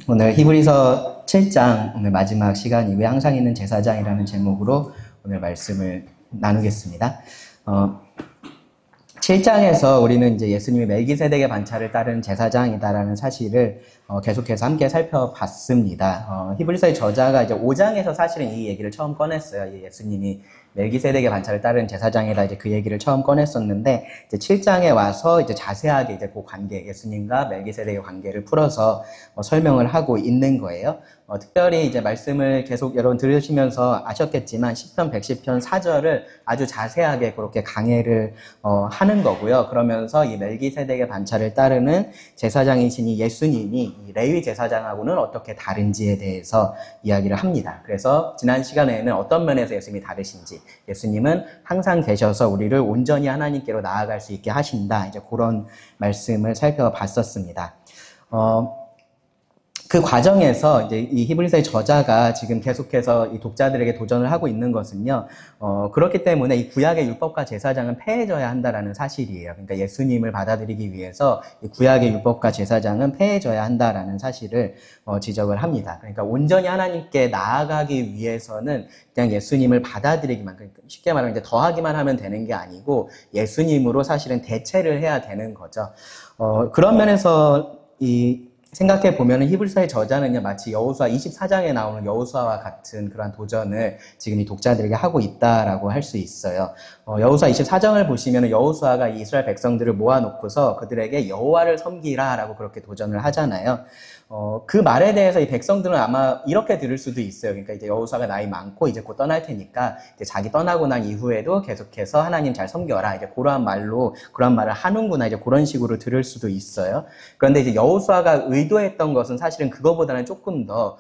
오늘 히브리서 7장 오늘 마지막 시간 이후에 항상 있는 제사장이라는 제목으로 오늘 말씀을 나누겠습니다. 7장에서 우리는 이제 예수님이 멜기세덱의 반차를 따르는 제사장이다라는 사실을 계속해서 함께 살펴봤습니다. 히브리서의 저자가 이제 5장에서 사실은 이 얘기를 처음 꺼냈어요. 예수님이 멜기세덱의 반차를 따르는 제사장이다, 이제 그 얘기를 처음 꺼냈었는데, 이제 7장에 와서 이제 자세하게 이제 그 관계, 예수님과 멜기세덱의 관계를 풀어서 설명을 하고 있는 거예요. 특별히 이제 말씀을 계속 여러분 들으시면서 아셨겠지만, 10편, 110편 4절을 아주 자세하게 그렇게 강해를 하는 거고요. 그러면서 이 멜기세덱의 반차를 따르는 제사장이신 이 예수님이 이 레위 제사장하고는 어떻게 다른지에 대해서 이야기를 합니다. 그래서 지난 시간에는 어떤 면에서 예수님이 다르신지, 예수님은 항상 계셔서 우리를 온전히 하나님께로 나아갈 수 있게 하신다, 이제 그런 말씀을 살펴봤었습니다. 그 과정에서 이제 이 히브리서의 저자가 지금 계속해서 이 독자들에게 도전을 하고 있는 것은요, 그렇기 때문에 이 구약의 율법과 제사장은 폐해져야 한다라는 사실이에요. 그러니까 예수님을 받아들이기 위해서 이 구약의 율법과 제사장은 폐해져야 한다라는 사실을 지적을 합니다. 그러니까 온전히 하나님께 나아가기 위해서는 그냥 예수님을 받아들이기만, 그러니까 쉽게 말하면 이제 더하기만 하면 되는 게 아니고 예수님으로 사실은 대체를 해야 되는 거죠. 그런 면에서 생각해 보면은 히브리서의 저자는요, 마치 여호수아 24장에 나오는 여호수아와 같은 그러한 도전을 지금 이 독자들에게 하고 있다라고 할 수 있어요. 여호수아 24장을 보시면은 여호수아가 이스라엘 백성들을 모아놓고서 그들에게 여호와를 섬기라라고 그렇게 도전을 하잖아요. 그 말에 대해서 이 백성들은 아마 이렇게 들을 수도 있어요. 그러니까 이제 여호수아가 나이 많고 이제 곧 떠날 테니까 이제 자기 떠나고 난 이후에도 계속해서 하나님 잘 섬겨라, 이제 그러한 말을 하는구나, 이제 그런 식으로 들을 수도 있어요. 그런데 이제 여호수아가 의도했던 것은 사실은 그거보다는 조금 더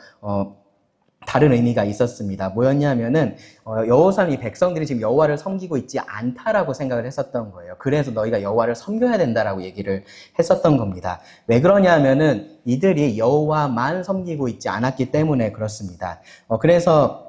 다른 의미가 있었습니다. 뭐였냐면은 여호수아는 이 백성들이 지금 여호와를 섬기고 있지 않다라고 생각을 했었던 거예요. 그래서 너희가 여호와를 섬겨야 된다라고 얘기를 했었던 겁니다. 왜 그러냐면은 이들이 여호와만 섬기고 있지 않았기 때문에 그렇습니다. 그래서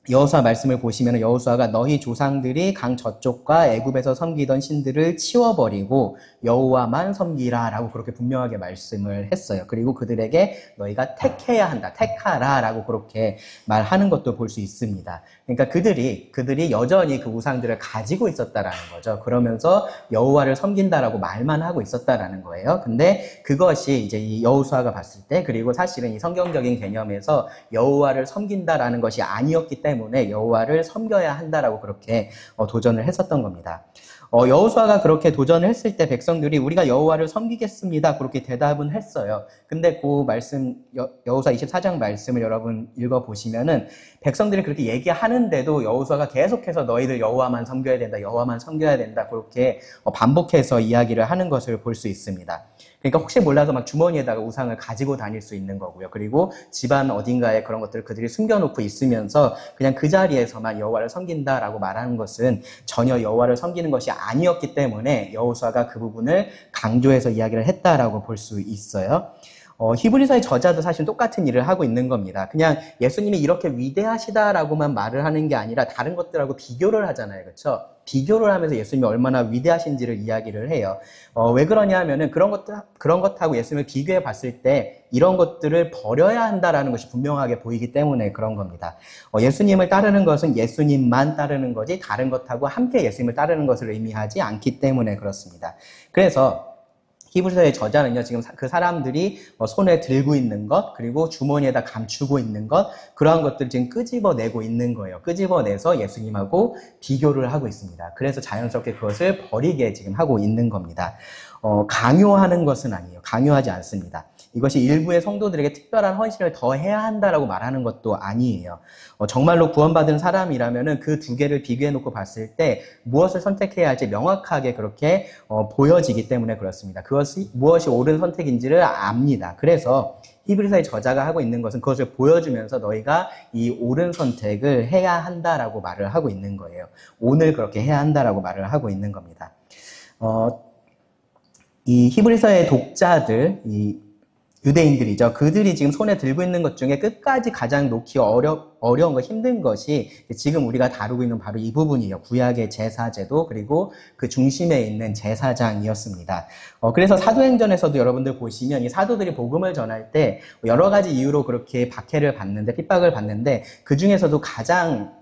여호수아 말씀을 보시면 여호수아가 너희 조상들이 강 저쪽과 애굽에서 섬기던 신들을 치워버리고 여호와만 섬기라라고 그렇게 분명하게 말씀을 했어요. 그리고 그들에게 너희가 택해야 한다, 택하라라고 그렇게 말하는 것도 볼 수 있습니다. 그러니까 그들이 여전히 그 우상들을 가지고 있었다라는 거죠. 그러면서 여호와를 섬긴다라고 말만 하고 있었다라는 거예요. 근데 그것이 이제 이 여호수아가 봤을 때, 그리고 사실은 이 성경적인 개념에서 여호와를 섬긴다라는 것이 아니었기 때문에 여호와를 섬겨야 한다라고 그렇게 도전을 했었던 겁니다. 여호수아가 그렇게 도전을 했을 때 백성들이 우리가 여호와를 섬기겠습니다, 그렇게 대답은 했어요. 근데 그 말씀, 여호수아 24장 말씀을 여러분 읽어보시면은 백성들이 그렇게 얘기하는데도 여호수아가 계속해서 너희들 여호와만 섬겨야 된다, 여호와만 섬겨야 된다, 그렇게 반복해서 이야기를 하는 것을 볼 수 있습니다. 그러니까 혹시 몰라서 막 주머니에다가 우상을 가지고 다닐 수 있는 거고요. 그리고 집안 어딘가에 그런 것들을 그들이 숨겨놓고 있으면서 그냥 그 자리에서만 여호와를 섬긴다라고 말하는 것은 전혀 여호와를 섬기는 것이 아니었기 때문에 여호수아가 그 부분을 강조해서 이야기를 했다라고 볼 수 있어요. 히브리서의 저자도 사실 똑같은 일을 하고 있는 겁니다. 그냥 예수님이 이렇게 위대하시다라고만 말을 하는 게 아니라 다른 것들하고 비교를 하잖아요. 그렇죠? 비교를 하면서 예수님이 얼마나 위대하신지를 이야기를 해요. 왜 그러냐 하면은 그런 것하고 예수님을 비교해 봤을 때 이런 것들을 버려야 한다라는 것이 분명하게 보이기 때문에 그런 겁니다. 예수님을 따르는 것은 예수님만 따르는 거지 다른 것하고 함께 예수님을 따르는 것을 의미하지 않기 때문에 그렇습니다. 그래서 히브리서의 저자는요, 지금 그 사람들이 손에 들고 있는 것, 그리고 주머니에다 감추고 있는 것, 그러한 것들을 지금 끄집어내고 있는 거예요. 끄집어내서 예수님하고 비교를 하고 있습니다. 그래서 자연스럽게 그것을 버리게 지금 하고 있는 겁니다. 강요하는 것은 아니에요. 강요하지 않습니다. 이것이 일부의 성도들에게 특별한 헌신을 더 해야 한다라고 말하는 것도 아니에요. 정말로 구원받은 사람이라면은 그 두 개를 비교해 놓고 봤을 때 무엇을 선택해야 할지 명확하게 그렇게 보여지기 때문에 그렇습니다. 무엇이 옳은 선택인지를 압니다. 그래서 히브리서의 저자가 하고 있는 것은 그것을 보여주면서 너희가 이 옳은 선택을 해야 한다라고 말을 하고 있는 거예요. 오늘 그렇게 해야 한다라고 말을 하고 있는 겁니다. 이 히브리서의 독자들, 유대인들이죠. 그들이 지금 손에 들고 있는 것 중에 끝까지 가장 놓기 어려운 거, 힘든 것이 지금 우리가 다루고 있는 바로 이 부분이에요. 구약의 제사제도, 그리고 그 중심에 있는 제사장이었습니다. 그래서 사도행전에서도 여러분들 보시면 이 사도들이 복음을 전할 때 여러 가지 이유로 그렇게 박해를 받는데, 핍박을 받는데, 그 중에서도 가장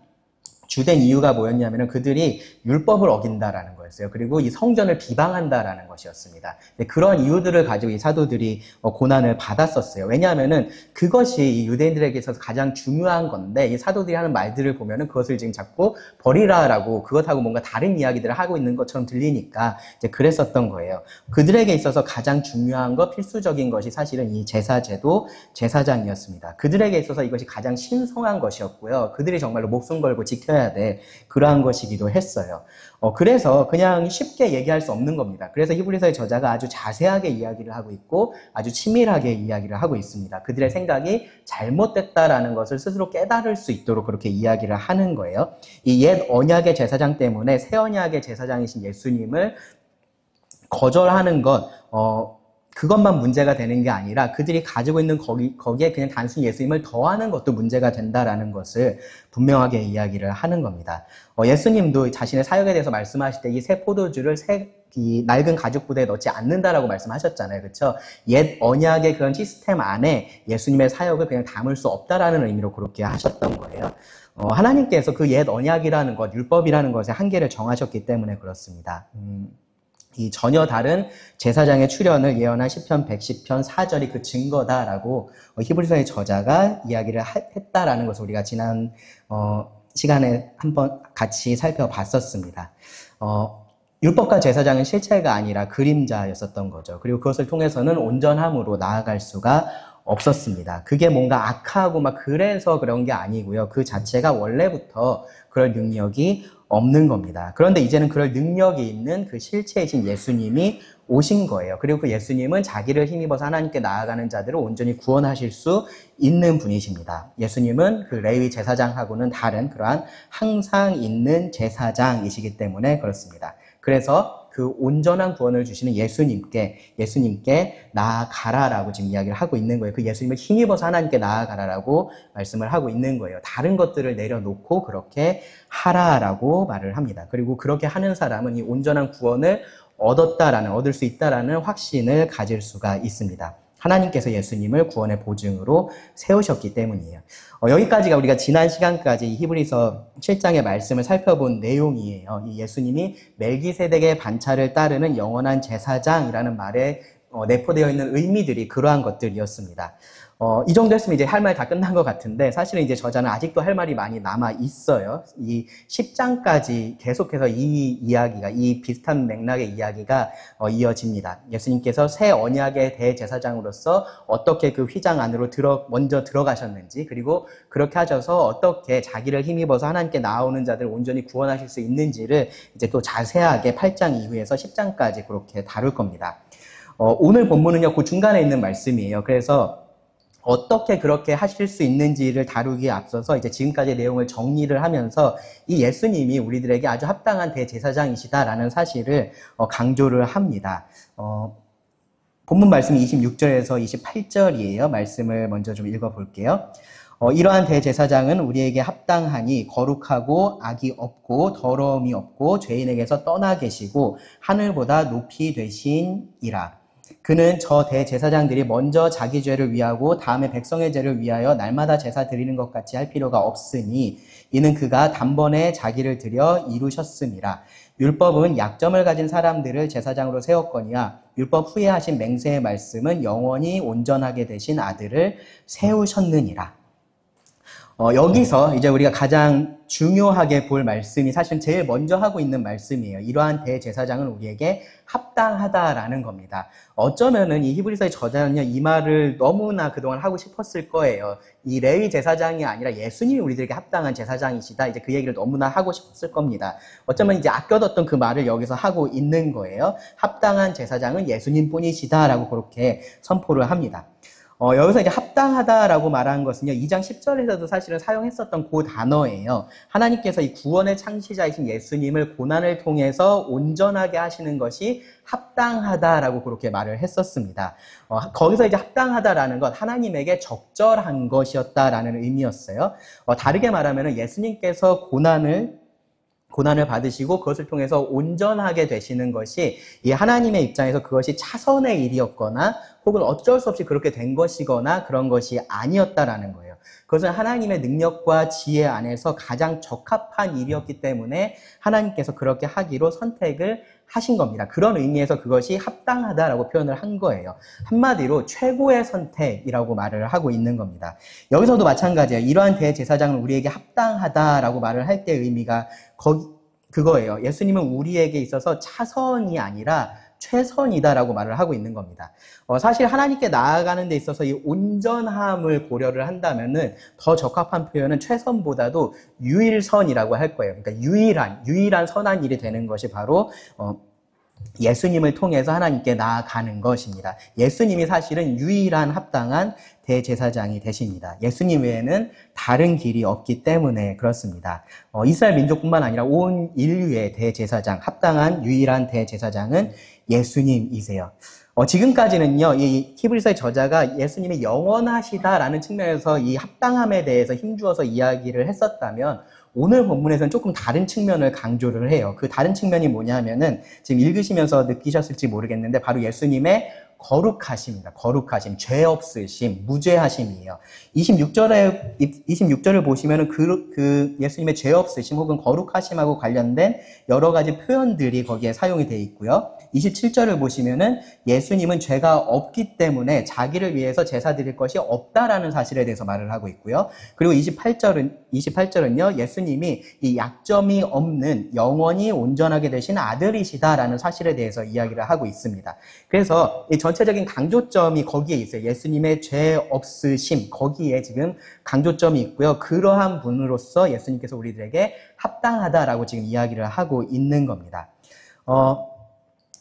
주된 이유가 뭐였냐면은 그들이 율법을 어긴다라는 거였어요. 그리고 이 성전을 비방한다라는 것이었습니다. 그런 이유들을 가지고 이 사도들이 고난을 받았었어요. 왜냐하면은 그것이 이 유대인들에게 있어서 가장 중요한 건데, 이 사도들이 하는 말들을 보면은 그것을 지금 자꾸 버리라라고, 그것하고 뭔가 다른 이야기들을 하고 있는 것처럼 들리니까 이제 그랬었던 거예요. 그들에게 있어서 가장 중요한 것, 필수적인 것이 사실은 이 제사제도, 제사장이었습니다. 그들에게 있어서 이것이 가장 신성한 것이었고요. 그들이 정말로 목숨 걸고 지켜야 돼. 그러한 것이기도 했어요. 그래서 그냥 쉽게 얘기할 수 없는 겁니다. 그래서 히브리서의 저자가 아주 자세하게 이야기를 하고 있고 아주 치밀하게 이야기를 하고 있습니다. 그들의 생각이 잘못됐다라는 것을 스스로 깨달을 수 있도록 그렇게 이야기를 하는 거예요. 이 옛 언약의 제사장 때문에 새 언약의 제사장이신 예수님을 거절하는 것, 그것만 문제가 되는 게 아니라 그들이 가지고 있는 거기에 그냥 단순히 예수님을 더하는 것도 문제가 된다라는 것을 분명하게 이야기를 하는 겁니다. 예수님도 자신의 사역에 대해서 말씀하실 때 이 새 포도주를 이 낡은 가죽 부대에 넣지 않는다라고 말씀하셨잖아요. 그렇죠? 옛 언약의 그런 시스템 안에 예수님의 사역을 그냥 담을 수 없다라는 의미로 그렇게 하셨던 거예요. 하나님께서 그 옛 언약이라는 것, 율법이라는 것의 한계를 정하셨기 때문에 그렇습니다. 이 전혀 다른 제사장의 출현을 예언한 시편 110편 4절이 그 증거다라고 히브리서의 저자가 이야기를 했다라는 것을 우리가 지난 시간에 한번 같이 살펴봤었습니다. 율법과 제사장은 실체가 아니라 그림자였었던 거죠. 그리고 그것을 통해서는 온전함으로 나아갈 수가 없었습니다. 그게 뭔가 악하고 막 그래서 그런 게 아니고요. 그 자체가 원래부터 그럴 능력이 없는 겁니다. 그런데 이제는 그럴 능력이 있는 그 실체이신 예수님이 오신 거예요. 그리고 그 예수님은 자기를 힘입어서 하나님께 나아가는 자들을 온전히 구원하실 수 있는 분이십니다. 예수님은 그 레위 제사장하고는 다른 그러한 항상 있는 제사장이시기 때문에 그렇습니다. 그래서 그 온전한 구원을 주시는 예수님께 나아가라라고 지금 이야기를 하고 있는 거예요. 그 예수님을 힘입어서 하나님께 나아가라라고 말씀을 하고 있는 거예요. 다른 것들을 내려놓고 그렇게 하라라고 말을 합니다. 그리고 그렇게 하는 사람은 이 온전한 구원을 얻을 수 있다라는 확신을 가질 수가 있습니다. 하나님께서 예수님을 구원의 보증으로 세우셨기 때문이에요. 여기까지가 우리가 지난 시간까지 히브리서 7장의 말씀을 살펴본 내용이에요. 이 예수님이 멜기세덱의 반차를 따르는 영원한 제사장이라는 말에 내포되어 있는 의미들이 그러한 것들이었습니다. 이 정도 했으면 이제 할 말 다 끝난 것 같은데, 사실은 이제 저자는 아직도 할 말이 많이 남아 있어요. 이 10장까지 계속해서 이 비슷한 맥락의 이야기가 이어집니다. 예수님께서 새 언약의 대제사장으로서 어떻게 그 휘장 안으로 먼저 들어가셨는지, 그리고 그렇게 하셔서 어떻게 자기를 힘입어서 하나님께 나아오는 자들을 온전히 구원하실 수 있는지를 이제 또 자세하게 8장 이후에서 10장까지 그렇게 다룰 겁니다. 오늘 본문은요, 그 중간에 있는 말씀이에요. 그래서 어떻게 그렇게 하실 수 있는지를 다루기에 앞서서 이제 지금까지의 내용을 정리를 하면서 이 예수님이 우리들에게 아주 합당한 대제사장이시다라는 사실을 강조를 합니다. 본문 말씀이 26절에서 28절이에요. 말씀을 먼저 좀 읽어볼게요. 이러한 대제사장은 우리에게 합당하니 거룩하고 악이 없고 더러움이 없고 죄인에게서 떠나 계시고 하늘보다 높이 되신이라. 그는 저 대제사장들이 먼저 자기 죄를 위하고 다음에 백성의 죄를 위하여 날마다 제사 드리는 것 같이 할 필요가 없으니 이는 그가 단번에 자기를 드려 이루셨음이라. 율법은 약점을 가진 사람들을 제사장으로 세웠거니와 율법 후에 하신 맹세의 말씀은 영원히 온전하게 되신 아들을 세우셨느니라. 여기서 이제 우리가 가장 중요하게 볼 말씀이 사실 제일 먼저 하고 있는 말씀이에요. 이러한 대제사장은 우리에게 합당하다라는 겁니다. 어쩌면은 이 히브리서의 저자는요, 이 말을 너무나 그동안 하고 싶었을 거예요. 이 레위 제사장이 아니라 예수님이 우리들에게 합당한 제사장이시다. 이제 그 얘기를 너무나 하고 싶었을 겁니다. 어쩌면 이제 아껴뒀던 그 말을 여기서 하고 있는 거예요. 합당한 제사장은 예수님 뿐이시다라고 그렇게 선포를 합니다. 여기서 이제 합당하다라고 말하는 것은요, 2장 10절에서도 사실은 사용했었던 그 단어예요. 하나님께서 이 구원의 창시자이신 예수님을 고난을 통해서 온전하게 하시는 것이 합당하다라고 그렇게 말을 했었습니다. 거기서 이제 합당하다라는 것, 하나님에게 적절한 것이었다라는 의미였어요. 다르게 말하면 예수님께서 고난을 받으시고 그것을 통해서 온전하게 되시는 것이 이 하나님의 입장에서 그것이 차선의 일이었거나 혹은 어쩔 수 없이 그렇게 된 것이거나 그런 것이 아니었다라는 거예요. 그것은 하나님의 능력과 지혜 안에서 가장 적합한 일이었기 때문에 하나님께서 그렇게 하기로 선택을 하신 겁니다. 그런 의미에서 그것이 합당하다라고 표현을 한 거예요. 한마디로 최고의 선택이라고 말을 하고 있는 겁니다. 여기서도 마찬가지예요. 이러한 대제사장은 우리에게 합당하다라고 말을 할 때 의미가 그거예요. 예수님은 우리에게 있어서 차선이 아니라 최선이다라고 말을 하고 있는 겁니다. 사실 하나님께 나아가는 데 있어서 이 온전함을 고려를 한다면은 더 적합한 표현은 최선보다도 유일선이라고 할 거예요. 그러니까 유일한 선한 일이 되는 것이 바로 예수님을 통해서 하나님께 나아가는 것입니다. 예수님이 사실은 유일한 합당한 대제사장이 되십니다. 예수님 외에는 다른 길이 없기 때문에 그렇습니다. 이스라엘 민족뿐만 아니라 온 인류의 대제사장, 합당한 유일한 대제사장은 예수님이세요. 지금까지는요, 이 히브리서의 저자가 예수님이 영원하시다라는 측면에서 이 합당함에 대해서 힘주어서 이야기를 했었다면 오늘 본문에서는 조금 다른 측면을 강조를 해요. 그 다른 측면이 뭐냐면은 지금 읽으시면서 느끼셨을지 모르겠는데 바로 예수님의 거룩하심입니다. 거룩하심, 죄 없으심, 무죄하심이에요. 26절을 보시면은 그 예수님의 죄 없으심 혹은 거룩하심하고 관련된 여러 가지 표현들이 거기에 사용이 되어 있고요. 27절을 보시면은 예수님은 죄가 없기 때문에 자기를 위해서 제사 드릴 것이 없다라는 사실에 대해서 말을 하고 있고요. 그리고 28절은요, 예수님이 이 약점이 없는 영원히 온전하게 되신 아들이시다라는 사실에 대해서 이야기를 하고 있습니다. 그래서 이 전체적인 강조점이 거기에 있어요. 예수님의 죄 없으심, 거기에 지금 강조점이 있고요. 그러한 분으로서 예수님께서 우리들에게 합당하다라고 지금 이야기를 하고 있는 겁니다.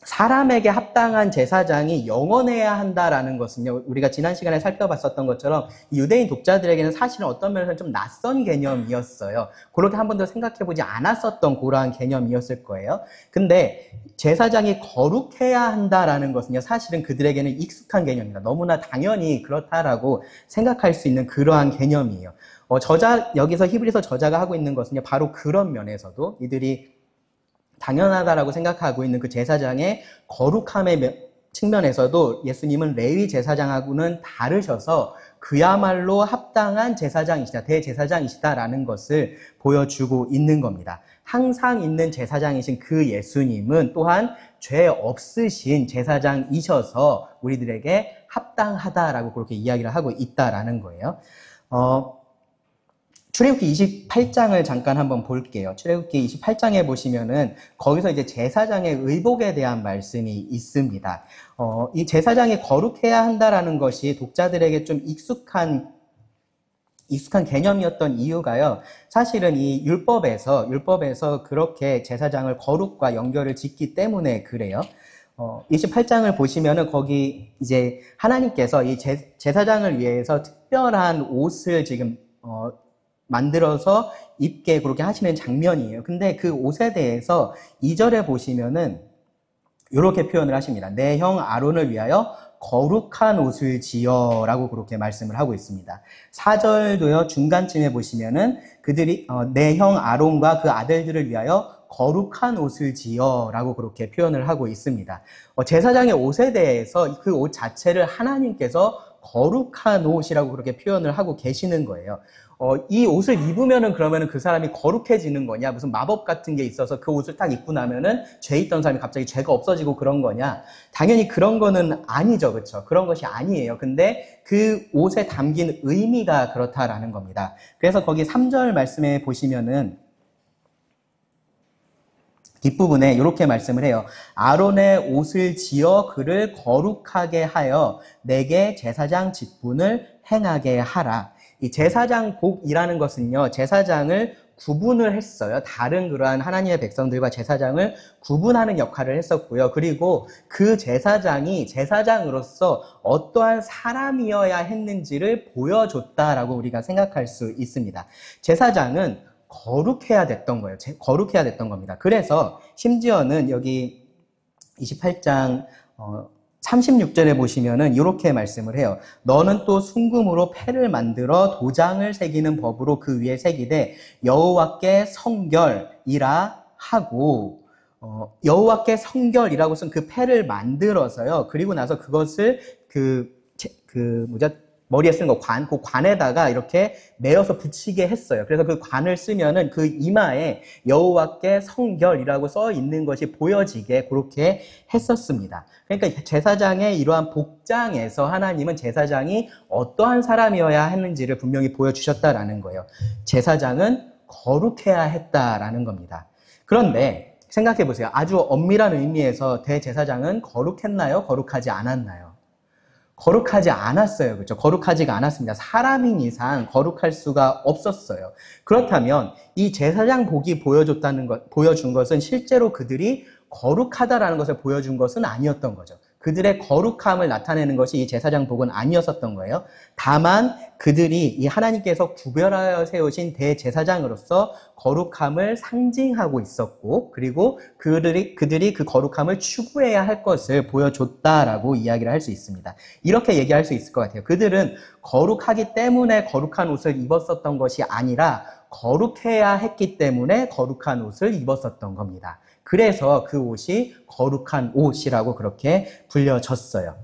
사람에게 합당한 제사장이 영원해야 한다라는 것은요, 우리가 지난 시간에 살펴봤었던 것처럼 유대인 독자들에게는 사실은 어떤 면에서는 좀 낯선 개념이었어요. 그렇게 한 번도 생각해보지 않았었던 그러한 개념이었을 거예요. 근데 제사장이 거룩해야 한다라는 것은요, 사실은 그들에게는 익숙한 개념입니다. 너무나 당연히 그렇다라고 생각할 수 있는 그러한 개념이에요. 여기서 히브리서 저자가 하고 있는 것은요, 바로 그런 면에서도 이들이 당연하다라고 생각하고 있는 그 제사장의 거룩함의 측면에서도 예수님은 레위 제사장하고는 다르셔서 그야말로 합당한 제사장이시다, 대제사장이시다라는 것을 보여주고 있는 겁니다. 항상 있는 제사장이신 그 예수님은 또한 죄 없으신 제사장이셔서 우리들에게 합당하다라고 그렇게 이야기를 하고 있다라는 거예요. 출애굽기 28장을 잠깐 한번 볼게요. 출애굽기 28장에 보시면은 거기서 이제 제사장의 의복에 대한 말씀이 있습니다. 이 제사장이 거룩해야 한다라는 것이 독자들에게 좀 익숙한 개념이었던 이유가요. 사실은 이 율법에서 그렇게 제사장을 거룩과 연결을 짓기 때문에 그래요. 28장을 보시면은 거기 이제 하나님께서 이 제사장을 위해서 특별한 옷을 지금 만들어서 입게 그렇게 하시는 장면이에요. 근데 그 옷에 대해서 2절에 보시면은 이렇게 표현을 하십니다. 내 형 아론을 위하여 거룩한 옷을 지어 라고 그렇게 말씀을 하고 있습니다. 4절도요, 중간쯤에 보시면은 그들이 내 형 아론과 그 아들들을 위하여 거룩한 옷을 지어 라고 그렇게 표현을 하고 있습니다. 제사장의 옷에 대해서 그 옷 자체를 하나님께서 거룩한 옷이라고 그렇게 표현을 하고 계시는 거예요. 이 옷을 입으면은 그러면은 그 사람이 거룩해지는 거냐? 무슨 마법 같은 게 있어서 그 옷을 딱 입고 나면은 죄 있던 사람이 갑자기 죄가 없어지고 그런 거냐? 당연히 그런 거는 아니죠. 그렇죠? 그런 것이 아니에요. 근데 그 옷에 담긴 의미가 그렇다라는 겁니다. 그래서 거기 3절 말씀에 보시면은 뒷부분에 이렇게 말씀을 해요. 아론의 옷을 지어 그를 거룩하게 하여 내게 제사장 직분을 행하게 하라. 이 제사장복이라는 것은요, 제사장을 구분을 했어요. 다른 그러한 하나님의 백성들과 제사장을 구분하는 역할을 했었고요. 그리고 그 제사장이 제사장으로서 어떠한 사람이어야 했는지를 보여줬다라고 우리가 생각할 수 있습니다. 제사장은 거룩해야 됐던 거예요. 거룩해야 됐던 겁니다. 그래서 심지어는 여기 28장 36절에 보시면은 이렇게 말씀을 해요. 너는 또 순금으로 패를 만들어 도장을 새기는 법으로 그 위에 새기되 여호와께 성결이라 하고, 여호와께 성결이라고 쓴 그 패를 만들어서요. 그리고 나서 그것을 머리에 쓰는 거 그 관에다가 이렇게 매어서 붙이게 했어요. 그래서 그 관을 쓰면은 그 이마에 여호와께 성결이라고 써 있는 것이 보여지게 그렇게 했었습니다. 그러니까 제사장의 이러한 복장에서 하나님은 제사장이 어떠한 사람이어야 했는지를 분명히 보여주셨다라는 거예요. 제사장은 거룩해야 했다라는 겁니다. 그런데 생각해 보세요. 아주 엄밀한 의미에서 대제사장은 거룩했나요? 거룩하지 않았나요? 거룩하지 않았어요. 그렇죠? 거룩하지가 않았습니다. 사람인 이상 거룩할 수가 없었어요. 그렇다면 이 제사장 복이 보여준 것은 실제로 그들이 거룩하다라는 것을 보여준 것은 아니었던 거죠. 그들의 거룩함을 나타내는 것이 이 제사장 복은 아니었었던 거예요. 다만 그들이 이 하나님께서 구별하여 세우신 대제사장으로서 거룩함을 상징하고 있었고, 그리고 그들이 그 거룩함을 추구해야 할 것을 보여줬다라고 이야기를 할 수 있습니다. 이렇게 얘기할 수 있을 것 같아요. 그들은 거룩하기 때문에 거룩한 옷을 입었었던 것이 아니라 거룩해야 했기 때문에 거룩한 옷을 입었었던 겁니다. 그래서 그 옷이 거룩한 옷이라고 그렇게 불려졌어요.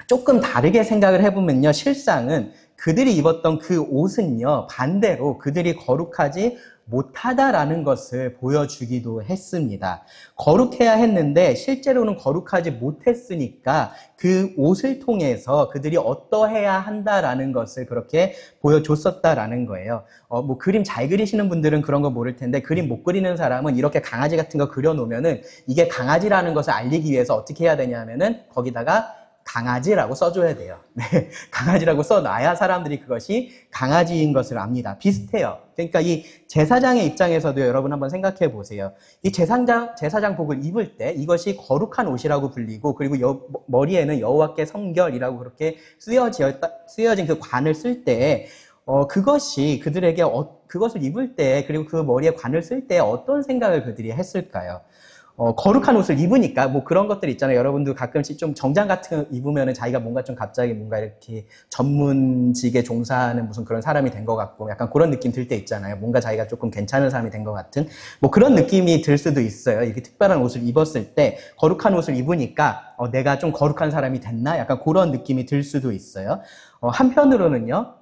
조금 다르게 생각을 해보면요. 실상은 그들이 입었던 그 옷은요. 반대로 그들이 거룩하지 못하다라는 것을 보여주기도 했습니다. 거룩해야 했는데 실제로는 거룩하지 못했으니까 그 옷을 통해서 그들이 어떠해야 한다라는 것을 그렇게 보여줬었다라는 거예요. 뭐 그림 잘 그리시는 분들은 그런 거 모를 텐데 그림 못 그리는 사람은 이렇게 강아지 같은 거 그려놓으면은 이게 강아지라는 것을 알리기 위해서 어떻게 해야 되냐면은 거기다가 강아지라고 써줘야 돼요. 네, 강아지라고 써놔야 사람들이 그것이 강아지인 것을 압니다. 비슷해요. 그러니까 이 제사장의 입장에서도 여러분 한번 생각해 보세요. 이 제사장 복을 입을 때 이것이 거룩한 옷이라고 불리고, 그리고 머리에는 여호와께 성결이라고 그렇게 쓰여진 그 관을 쓸 때, 그것이 그들에게 그것을 입을 때, 그리고 그 머리에 관을 쓸 때 어떤 생각을 그들이 했을까요? 거룩한 옷을 입으니까, 뭐 그런 것들 있잖아요. 여러분도 가끔씩 좀 정장 같은 거 입으면은 자기가 뭔가 좀 갑자기 뭔가 이렇게 전문직에 종사하는 무슨 그런 사람이 된 것 같고, 약간 그런 느낌 들 때 있잖아요. 뭔가 자기가 조금 괜찮은 사람이 된 것 같은, 뭐 그런 느낌이 들 수도 있어요. 이렇게 특별한 옷을 입었을 때, 거룩한 옷을 입으니까, 내가 좀 거룩한 사람이 됐나? 약간 그런 느낌이 들 수도 있어요. 한편으로는요,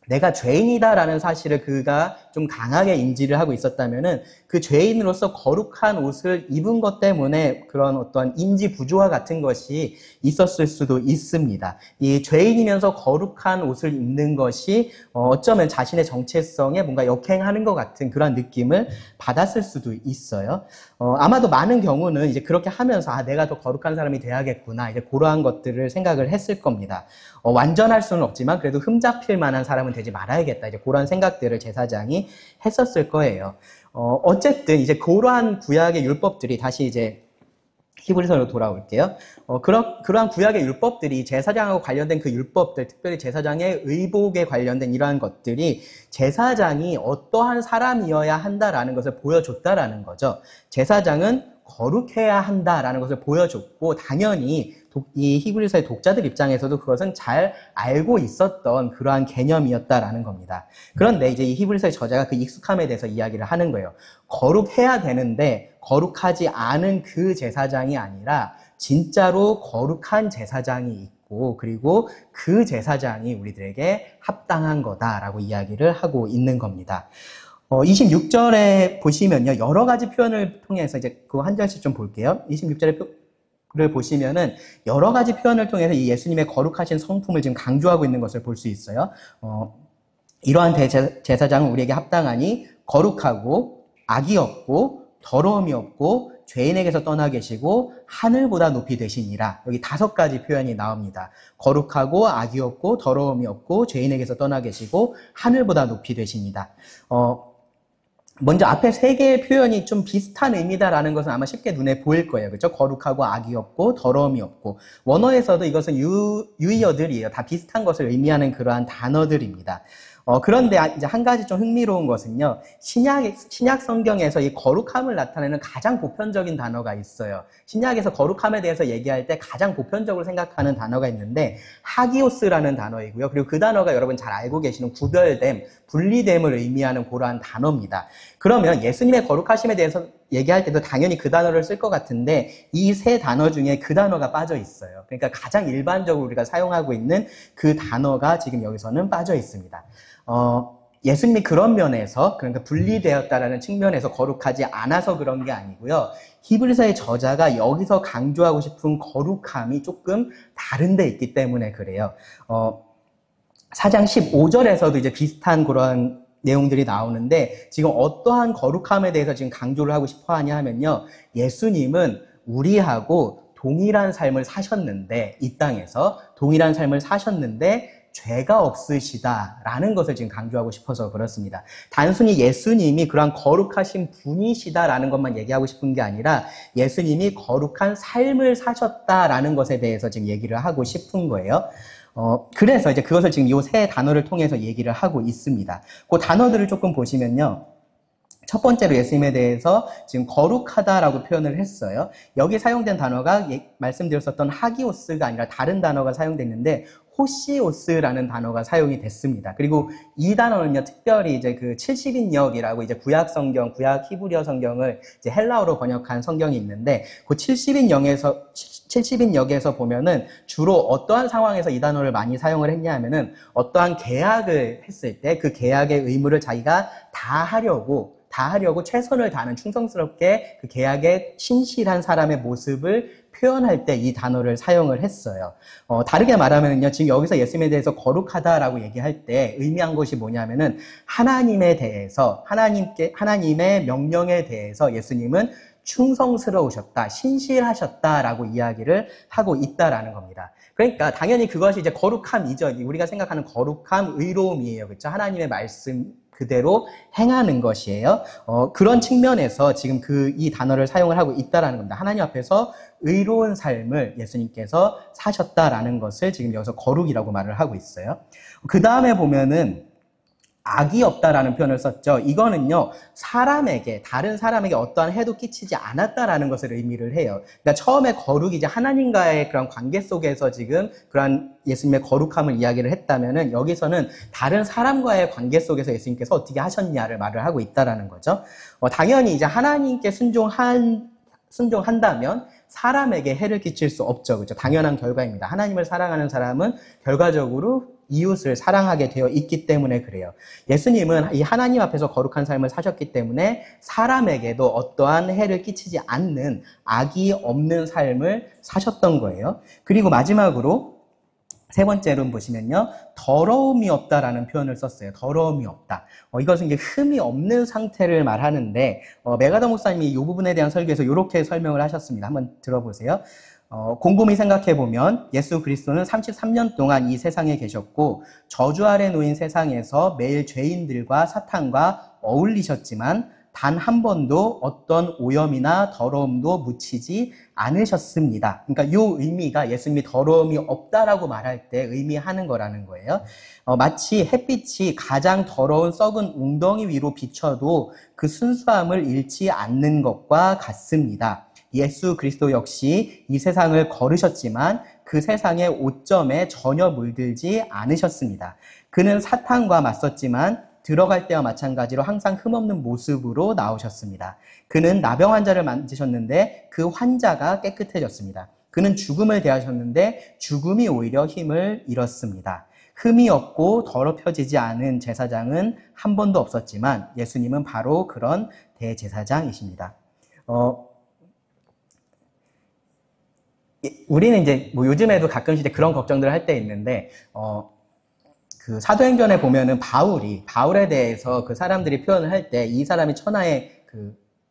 내가 죄인이다라는 사실을 그가 좀 강하게 인지를 하고 있었다면은 그 죄인으로서 거룩한 옷을 입은 것 때문에 그런 어떤 인지 부조화 같은 것이 있었을 수도 있습니다. 이 죄인이면서 거룩한 옷을 입는 것이 어쩌면 자신의 정체성에 뭔가 역행하는 것 같은 그런 느낌을 받았을 수도 있어요. 아마도 많은 경우는 이제 그렇게 하면서 내가 더 거룩한 사람이 돼야겠구나, 이제 그러한 것들을 생각을 했을 겁니다. 완전할 수는 없지만 그래도 흠잡힐 만한 사람은 되지 말아야겠다, 이제 그런 생각들을 제사장이 했었을 거예요. 어쨌든 이제 그러한 구약의 율법들이, 다시 이제 히브리서로 돌아올게요. 그러한 구약의 율법들이, 제사장하고 관련된 그 율법들, 특별히 제사장의 의복에 관련된 이러한 것들이 제사장이 어떠한 사람이어야 한다라는 것을 보여줬다라는 거죠. 제사장은 거룩해야 한다라는 것을 보여줬고, 당연히 이 히브리서의 독자들 입장에서도 그것은 잘 알고 있었던 그러한 개념이었다라는 겁니다. 그런데 이제 이 히브리서의 저자가 그 익숙함에 대해서 이야기를 하는 거예요. 거룩해야 되는데 거룩하지 않은 그 제사장이 아니라 진짜로 거룩한 제사장이 있고, 그리고 그 제사장이 우리들에게 합당한 거다라고 이야기를 하고 있는 겁니다. 26절에 보시면요, 여러 가지 표현을 통해서 이제 그 한 절씩 좀 볼게요. 26절을 보시면은 여러 가지 표현을 통해서 이 예수님의 거룩하신 성품을 지금 강조하고 있는 것을 볼 수 있어요. 이러한 대제사장은 우리에게 합당하니 거룩하고 악이 없고 더러움이 없고 죄인에게서 떠나 계시고 하늘보다 높이 되시니라. 여기 5가지 표현이 나옵니다. 거룩하고 악이 없고 더러움이 없고 죄인에게서 떠나 계시고 하늘보다 높이 되십니다. 먼저 앞에 세 개의 표현이 좀 비슷한 의미다라는 것은 아마 쉽게 눈에 보일 거예요. 그렇죠? 거룩하고 악이 없고 더러움이 없고. 원어에서도 이것은 유의어들이에요. 다 비슷한 것을 의미하는 그러한 단어들입니다. 그런데 이제 한 가지 좀 흥미로운 것은요. 신약 성경에서 이 거룩함을 나타내는 가장 보편적인 단어가 있어요. 신약에서 거룩함에 대해서 얘기할 때 가장 보편적으로 생각하는 단어가 있는데 하기오스라는 단어이고요. 그리고 그 단어가 여러분 잘 알고 계시는 구별됨, 분리됨을 의미하는 그러한 단어입니다. 그러면 예수님의 거룩하심에 대해서 얘기할 때도 당연히 그 단어를 쓸 것 같은데 이 세 단어 중에 그 단어가 빠져 있어요. 그러니까 가장 일반적으로 우리가 사용하고 있는 그 단어가 지금 여기서는 빠져 있습니다. 예수님이 그런 면에서, 그러니까 분리되었다라는 측면에서 거룩하지 않아서 그런 게 아니고요. 히브리서의 저자가 여기서 강조하고 싶은 거룩함이 조금 다른 데 있기 때문에 그래요. 4장 15절에서도 이제 비슷한 그런 내용들이 나오는데 지금 어떠한 거룩함에 대해서 지금 강조를 하고 싶어 하냐 하면요. 예수님은 우리하고 동일한 삶을 사셨는데, 이 땅에서 동일한 삶을 사셨는데 죄가 없으시다라는 것을 지금 강조하고 싶어서 그렇습니다. 단순히 예수님이 그러한 거룩하신 분이시다라는 것만 얘기하고 싶은 게 아니라 예수님이 거룩한 삶을 사셨다라는 것에 대해서 지금 얘기를 하고 싶은 거예요. 그래서 이제 그것을 지금 이 세 단어를 통해서 얘기를 하고 있습니다. 그 단어들을 조금 보시면요. 첫 번째로 예수님에 대해서 지금 거룩하다라고 표현을 했어요. 여기 사용된 단어가 말씀드렸었던 하기오스가 아니라 다른 단어가 사용됐는데 호시오스라는 단어가 사용이 됐습니다. 그리고 이 단어는요, 특별히 이제 그 70인역이라고 이제 구약 성경, 구약 히브리어 성경을 이제 헬라어로 번역한 성경이 있는데 그 70인역에서 보면은 주로 어떠한 상황에서 이 단어를 많이 사용을 했냐 하면은 어떠한 계약을 했을 때 그 계약의 의무를 자기가 다 하려고 최선을 다하는 충성스럽게 그 계약에 신실한 사람의 모습을 표현할 때 이 단어를 사용을 했어요. 다르게 말하면요, 지금 여기서 예수님에 대해서 거룩하다라고 얘기할 때 의미한 것이 뭐냐면은 하나님에 대해서, 하나님의 명령에 대해서 예수님은 충성스러우셨다, 신실하셨다라고 이야기를 하고 있다라는 겁니다. 그러니까 당연히 그것이 이제 거룩함이죠. 우리가 생각하는 거룩함, 의로움이에요. 그렇죠? 하나님의 말씀 그대로 행하는 것이에요. 그런 측면에서 지금 이 단어를 사용을 하고 있다라는 겁니다. 하나님 앞에서 의로운 삶을 예수님께서 사셨다라는 것을 지금 여기서 거룩이라고 말을 하고 있어요. 그 다음에 보면은 악이 없다라는 표현을 썼죠. 이거는요, 다른 사람에게 어떠한 해도 끼치지 않았다라는 것을 의미를 해요. 그러니까 처음에 거룩이 이제 하나님과의 그런 관계 속에서 지금 그런 예수님의 거룩함을 이야기를 했다면은 여기서는 다른 사람과의 관계 속에서 예수님께서 어떻게 하셨냐를 말을 하고 있다라는 거죠. 당연히 이제 하나님께 순종한다면 사람에게 해를 끼칠 수 없죠. 그렇죠? 당연한 결과입니다. 하나님을 사랑하는 사람은 결과적으로 이웃을 사랑하게 되어 있기 때문에 그래요. 예수님은 이 하나님 앞에서 거룩한 삶을 사셨기 때문에 사람에게도 어떠한 해를 끼치지 않는 악이 없는 삶을 사셨던 거예요. 그리고 마지막으로 세 번째로 보시면요. 더러움이 없다라는 표현을 썼어요. 더러움이 없다. 이것은 이제 흠이 없는 상태를 말하는데, 메가더 목사님이 이 부분에 대한 설교에서 이렇게 설명을 하셨습니다. 한번 들어보세요. 곰곰이 생각해보면 예수 그리스도는 33년 동안 이 세상에 계셨고 저주 아래 놓인 세상에서 매일 죄인들과 사탄과 어울리셨지만 단 한 번도 어떤 오염이나 더러움도 묻히지 않으셨습니다. 그러니까 이 의미가 예수님이 더러움이 없다라고 말할 때 의미하는 거라는 거예요. 마치 햇빛이 가장 더러운 썩은 웅덩이 위로 비춰도 그 순수함을 잃지 않는 것과 같습니다. 예수 그리스도 역시 이 세상을 걸으셨지만 그 세상의 오점에 전혀 물들지 않으셨습니다. 그는 사탄과 맞섰지만 들어갈 때와 마찬가지로 항상 흠없는 모습으로 나오셨습니다. 그는 나병 환자를 만지셨는데 그 환자가 깨끗해졌습니다. 그는 죽음을 대하셨는데 죽음이 오히려 힘을 잃었습니다. 흠이 없고 더럽혀지지 않은 제사장은 한 번도 없었지만 예수님은 바로 그런 대제사장이십니다. 우리는 이제 요즘에도 가끔씩 그런 걱정들을 할 때 있는데, 그 사도행전에 보면은 바울에 대해서 그 사람들이 표현을 할 때 이 사람이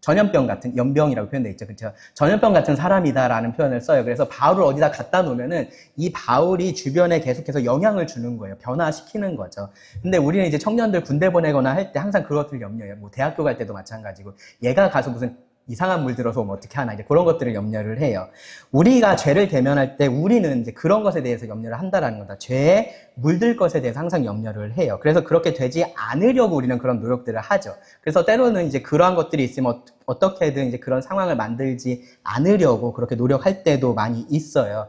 전염병 같은, 연병이라고 표현되어 있죠. 그렇죠? 전염병 같은 사람이다라는 표현을 써요. 그래서 바울을 어디다 갖다 놓으면은 이 바울이 주변에 계속해서 영향을 주는 거예요. 변화시키는 거죠. 근데 우리는 이제 청년들 군대 보내거나 할 때 항상 그것들을 염려해요. 뭐 대학교 갈 때도 마찬가지고, 얘가 가서 무슨 이상한 물 들어서 오면 어떻게 하나, 이제 그런 것들을 염려를 해요. 우리가 죄를 대면할 때 우리는 이제 그런 것에 대해서 염려를 한다라는 거다. 죄에 물들 것에 대해서 항상 염려를 해요. 그래서 그렇게 되지 않으려고 우리는 그런 노력들을 하죠. 그래서 때로는 이제 그러한 것들이 있으면 어떻게든 이제 그런 상황을 만들지 않으려고 그렇게 노력할 때도 많이 있어요.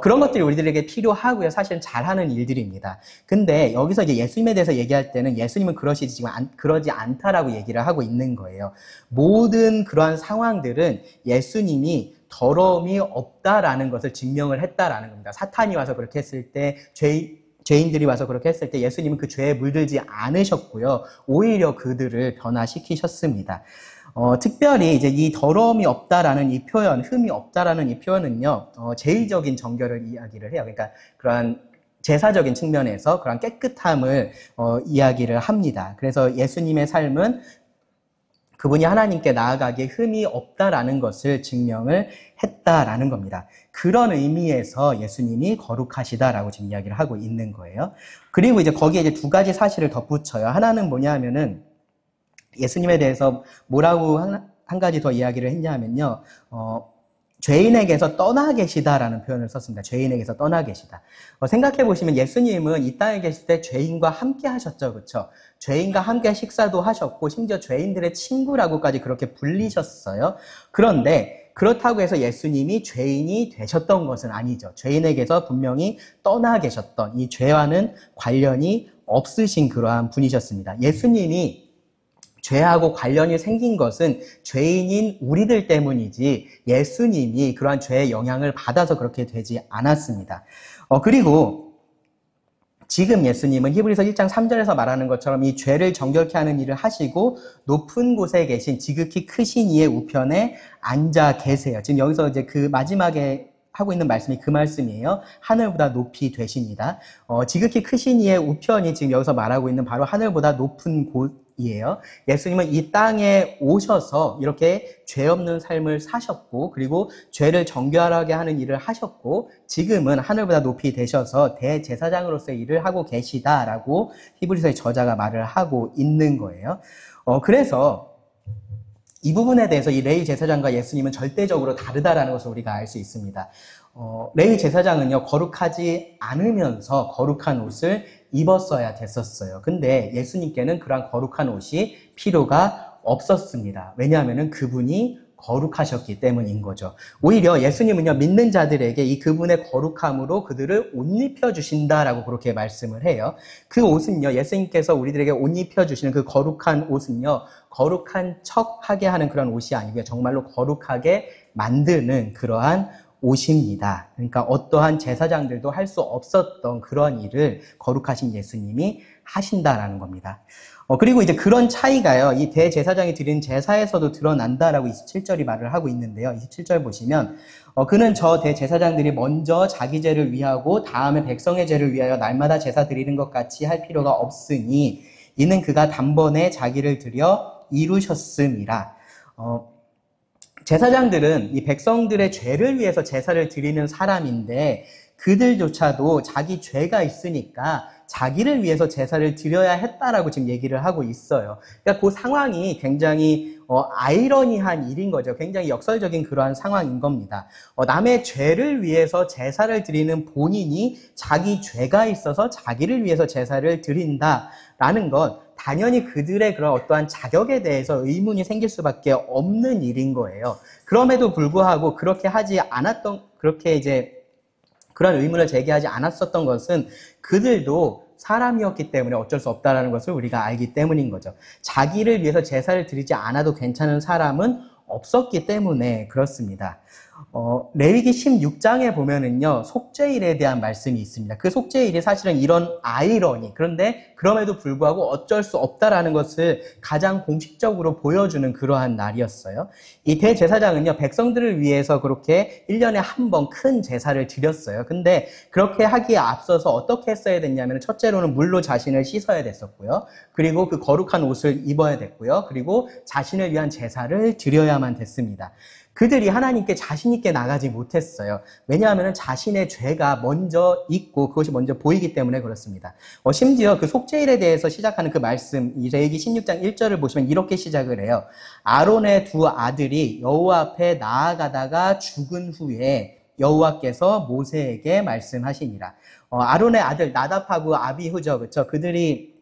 그런 것들이 우리들에게 필요하고요. 사실은 잘하는 일들입니다. 근데 여기서 이제 예수님에 대해서 얘기할 때는 예수님은 그러지 않다라고 얘기를 하고 있는 거예요. 모든 그러한 상황들은 예수님이 더러움이 없다라는 것을 증명을 했다라는 겁니다. 사탄이 와서 그렇게 했을 때, 죄인들이 와서 그렇게 했을 때 예수님은 그 죄에 물들지 않으셨고요. 오히려 그들을 변화시키셨습니다. 특별히 이제 이 더러움이 없다라는 이 표현, 흠이 없다라는 이 표현은요, 제의적인 정결을 이야기를 해요. 그러니까 그러한 제사적인 측면에서 그러한 깨끗함을 이야기를 합니다. 그래서 예수님의 삶은 그분이 하나님께 나아가기에 흠이 없다라는 것을 증명을 했다라는 겁니다. 그런 의미에서 예수님이 거룩하시다라고 지금 이야기를 하고 있는 거예요. 그리고 이제 거기에 이제 두 가지 사실을 덧붙여요. 하나는 뭐냐 하면은 예수님에 대해서 뭐라고 한 가지 더 이야기를 했냐면요. 죄인에게서 떠나 계시다라는 표현을 썼습니다. 죄인에게서 떠나 계시다. 생각해 보시면 예수님은 이 땅에 계실 때 죄인과 함께 하셨죠. 그렇죠? 죄인과 함께 식사도 하셨고 심지어 죄인들의 친구라고까지 그렇게 불리셨어요. 그런데 그렇다고 해서 예수님이 죄인이 되셨던 것은 아니죠. 죄인에게서 분명히 떠나 계셨던, 이 죄와는 관련이 없으신 그러한 분이셨습니다. 예수님이 죄하고 관련이 생긴 것은 죄인인 우리들 때문이지 예수님이 그러한 죄의 영향을 받아서 그렇게 되지 않았습니다. 그리고 지금 예수님은 히브리서 1장 3절에서 말하는 것처럼 이 죄를 정결케 하는 일을 하시고 높은 곳에 계신 지극히 크신 이의 우편에 앉아 계세요. 지금 여기서 이제 그 마지막에 하고 있는 말씀이 그 말씀이에요. 하늘보다 높이 되십니다. 지극히 크신 이의 우편이 지금 여기서 말하고 있는 바로 하늘보다 높은 곳이에요. 예수님은 이 땅에 오셔서 이렇게 죄 없는 삶을 사셨고, 그리고 죄를 정결하게 하는 일을 하셨고, 지금은 하늘보다 높이 되셔서 대제사장으로서의 일을 하고 계시다라고 히브리서의 저자가 말을 하고 있는 거예요. 그래서 이 부분에 대해서 이 레위 제사장과 예수님은 절대적으로 다르다라는 것을 우리가 알 수 있습니다. 레위 제사장은요, 거룩하지 않으면서 거룩한 옷을 입었어야 됐었어요. 근데 예수님께는 그러한 거룩한 옷이 필요가 없었습니다. 왜냐하면 그분이 거룩하셨기 때문인 거죠. 오히려 예수님은요, 믿는 자들에게 이 그분의 거룩함으로 그들을 옷 입혀주신다라고 그렇게 말씀을 해요. 그 옷은요, 예수님께서 우리들에게 옷 입혀주시는 그 거룩한 옷은요, 거룩한 척하게 하는 그런 옷이 아니고요, 정말로 거룩하게 만드는 그러한 옷입니다. 그러니까 어떠한 제사장들도 할 수 없었던 그런 일을 거룩하신 예수님이 하신다라는 겁니다. 그리고 이제 그런 차이가요, 이 대제사장이 드린 제사에서도 드러난다라고 27절이 말을 하고 있는데요. 27절 보시면, 그는 저 대제사장들이 먼저 자기 죄를 위하고 다음에 백성의 죄를 위하여 날마다 제사 드리는 것 같이 할 필요가 없으니, 이는 그가 단번에 자기를 드려 이루셨음이라. 제사장들은 이 백성들의 죄를 위해서 제사를 드리는 사람인데, 그들조차도 자기 죄가 있으니까 자기를 위해서 제사를 드려야 했다라고 지금 얘기를 하고 있어요. 그러니까 그 상황이 굉장히 아이러니한 일인 거죠. 굉장히 역설적인 그러한 상황인 겁니다. 남의 죄를 위해서 제사를 드리는 본인이 자기 죄가 있어서 자기를 위해서 제사를 드린다라는 것, 당연히 그들의 그런 어떠한 자격에 대해서 의문이 생길 수밖에 없는 일인 거예요. 그럼에도 불구하고 그렇게 하지 않았던, 그렇게 이제 그런 의문을 제기하지 않았었던 것은 그들도 사람이었기 때문에 어쩔 수 없다는 것을 우리가 알기 때문인 거죠. 자기를 위해서 제사를 드리지 않아도 괜찮은 사람은 없었기 때문에 그렇습니다. 레위기 16장에 보면은요, 속죄일에 대한 말씀이 있습니다. 그 속죄일이 사실은 이런 아이러니, 그런데 그럼에도 불구하고 어쩔 수 없다라는 것을 가장 공식적으로 보여주는 그러한 날이었어요. 이 대제사장은요, 백성들을 위해서 그렇게 1년에 한 번 큰 제사를 드렸어요. 근데 그렇게 하기에 앞서서 어떻게 했어야 됐냐면, 첫째로는 물로 자신을 씻어야 됐었고요. 그리고 그 거룩한 옷을 입어야 됐고요. 그리고 자신을 위한 제사를 드려야만 됐습니다. 그들이 하나님께 자신 있게 나가지 못했어요. 왜냐하면 자신의 죄가 먼저 있고 그것이 먼저 보이기 때문에 그렇습니다. 심지어 그 속죄일에 대해서 시작하는 그 말씀, 레위기 16장 1절을 보시면 이렇게 시작을 해요. 아론의 두 아들이 여호와 앞에 나아가다가 죽은 후에 여호와께서 모세에게 말씀하시니라. 아론의 아들 나답하고 아비후죠, 그렇죠? 그들이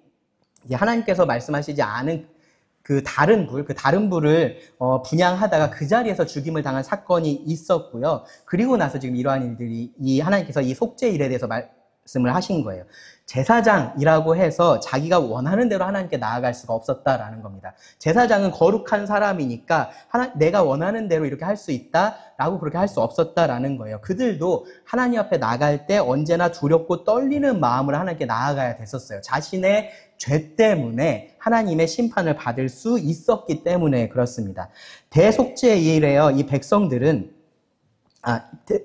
하나님께서 말씀하시지 않은 그 다른 불을 분향하다가 그 자리에서 죽임을 당한 사건이 있었고요. 그리고 나서 지금 이러한 일들이 하나님께서 이 속죄일에 대해서 말씀을 하신 거예요. 제사장이라고 해서 자기가 원하는 대로 하나님께 나아갈 수가 없었다라는 겁니다. 제사장은 거룩한 사람이니까 내가 원하는 대로 이렇게 할 수 있다라고 그렇게 할 수 없었다라는 거예요. 그들도 하나님 앞에 나갈 때 언제나 두렵고 떨리는 마음으로 하나님께 나아가야 됐었어요. 자신의 죄 때문에 하나님의 심판을 받을 수 있었기 때문에 그렇습니다. 대속죄일에요, 이 백성들은